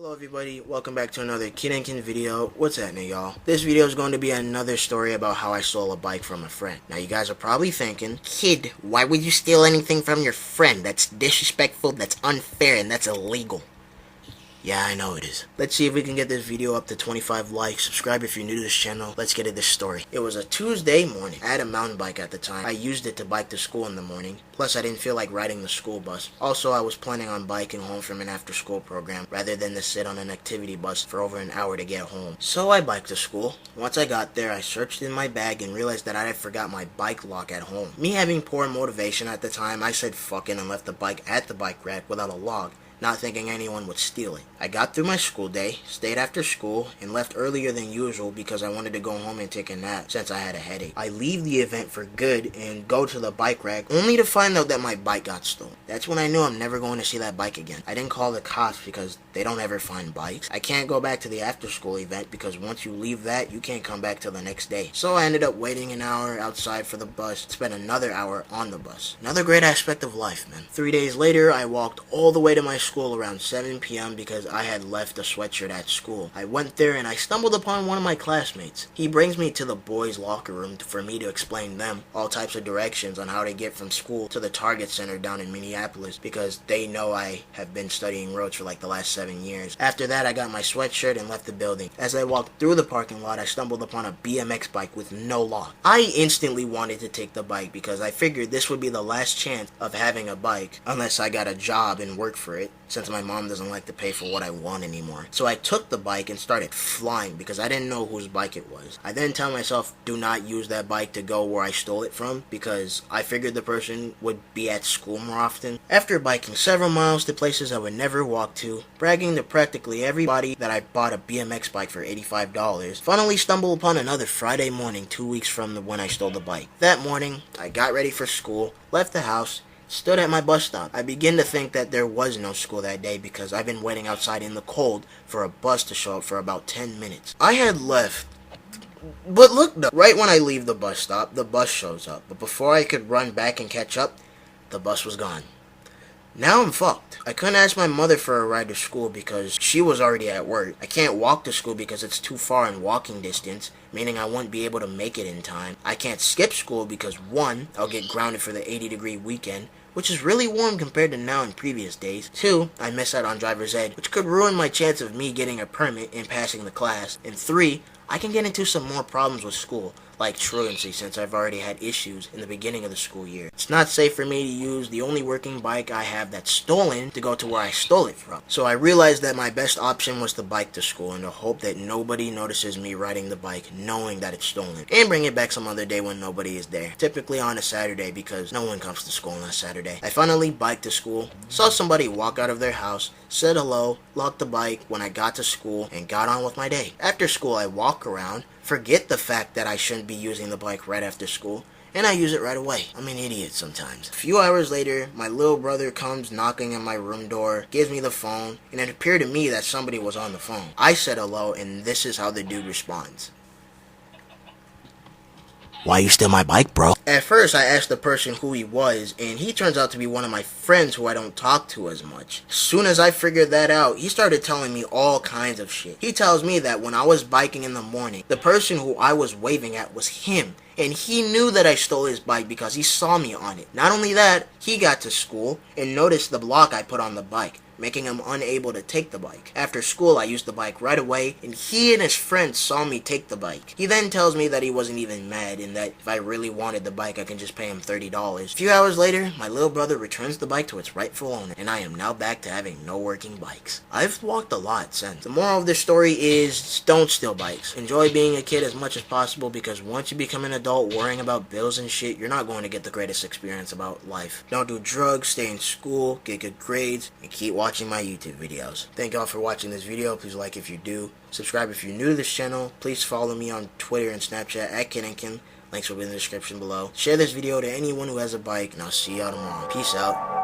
Hello everybody, welcome back to another Kid and Kin video. What's happening, y'all? This video is going to be another story about how I stole a bike from a friend. Now you guys are probably thinking, Kid, why would you steal anything from your friend? That's disrespectful, that's unfair, and that's illegal. Yeah, I know it is. Let's see if we can get this video up to 25 likes. Subscribe if you're new to this channel. Let's get into this story. It was a Tuesday morning. I had a mountain bike at the time. I used it to bike to school in the morning. Plus, I didn't feel like riding the school bus. Also, I was planning on biking home from an after-school program rather than to sit on an activity bus for over an hour to get home. So I biked to school. Once I got there, I searched in my bag and realized that I had forgot my bike lock at home. Me having poor motivation at the time, I said fuck it and left the bike at the bike rack without a lock, not thinking anyone would steal it. I got through my school day, stayed after school, and left earlier than usual because I wanted to go home and take a nap since I had a headache. I leave the event for good and go to the bike rack only to find out that my bike got stolen. That's when I knew I'm never going to see that bike again. I didn't call the cops because they don't ever find bikes. I can't go back to the after school event because once you leave that, you can't come back till the next day. So I ended up waiting an hour outside for the bus, spent another hour on the bus. Another great aspect of life, man. 3 days later, I walked all the way to my school around 7 p.m. because I had left a sweatshirt at school. I went there and I stumbled upon one of my classmates. He brings me to the boys' locker room for me to explain them all types of directions on how to get from school to the Target Center down in Minneapolis because they know I have been studying roads for like the last 7 years. After that, I got my sweatshirt and left the building. As I walked through the parking lot, I stumbled upon a BMX bike with no lock. I instantly wanted to take the bike because I figured this would be the last chance of having a bike unless I got a job and worked for it, since my mom doesn't like to pay for what I want anymore. So I took the bike and started flying because I didn't know whose bike it was. I then tell myself do not use that bike to go where I stole it from because I figured the person would be at school more often. After biking several miles to places I would never walk to, bragging to practically everybody that I bought a BMX bike for $85, finally stumbled upon another Friday morning 2 weeks from when I stole the bike. That morning, I got ready for school, left the house, stood at my bus stop. I began to think that there was no school that day because I've been waiting outside in the cold for a bus to show up for about 10 minutes. I had left, but look though, right when I leave the bus stop, the bus shows up. But before I could run back and catch up, the bus was gone. Now I'm fucked. I couldn't ask my mother for a ride to school because she was already at work. I can't walk to school because it's too far in walking distance, meaning I won't be able to make it in time. I can't skip school because 1, I'll get grounded for the 80-degree weekend, which is really warm compared to now in previous days. 2, I miss out on driver's ed, which could ruin my chance of me getting a permit and passing the class. And 3, I can get into some more problems with school, like truancy, since I've already had issues in the beginning of the school year. It's not safe for me to use the only working bike I have that's stolen to go to where I stole it from. So I realized that my best option was to bike to school in the hope that nobody notices me riding the bike knowing that it's stolen, and bring it back some other day when nobody is there, typically on a Saturday because no one comes to school on a Saturday. I finally biked to school, saw somebody walk out of their house, said hello, locked the bike when I got to school, and got on with my day. After school, I walk around, forget the fact that I shouldn't be using the bike right after school, and I use it right away. I'm an idiot sometimes. A few hours later, my little brother comes knocking on my room door, gives me the phone, and it appeared to me that somebody was on the phone. I said hello, and this is how the dude responds. Why you steal my bike, bro? At first, I asked the person who he was, and he turns out to be one of my friends who I don't talk to as much. As soon as I figured that out, he started telling me all kinds of shit. He tells me that when I was biking in the morning, the person who I was waving at was him, and he knew that I stole his bike because he saw me on it. Not only that, he got to school and noticed the block I put on the bike, making him unable to take the bike. After school, I used the bike right away, and he and his friends saw me take the bike. He then tells me that he wasn't even mad, and that if I really wanted the bike, I can just pay him $30. A few hours later, my little brother returns the bike to its rightful owner, and I am now back to having no working bikes. I've walked a lot since. The moral of this story is, don't steal bikes. Enjoy being a kid as much as possible, because once you become an adult worrying about bills and shit, you're not going to get the greatest experience about life. Don't do drugs, stay in school, get good grades, and keep watching my YouTube videos. Thank y'all for watching this video. Please like if you do. Subscribe if you're new to this channel. Please follow me on Twitter and Snapchat at Kid and Kin. Links will be in the description below. Share this video to anyone who has a bike, and I'll see y'all tomorrow. Peace out.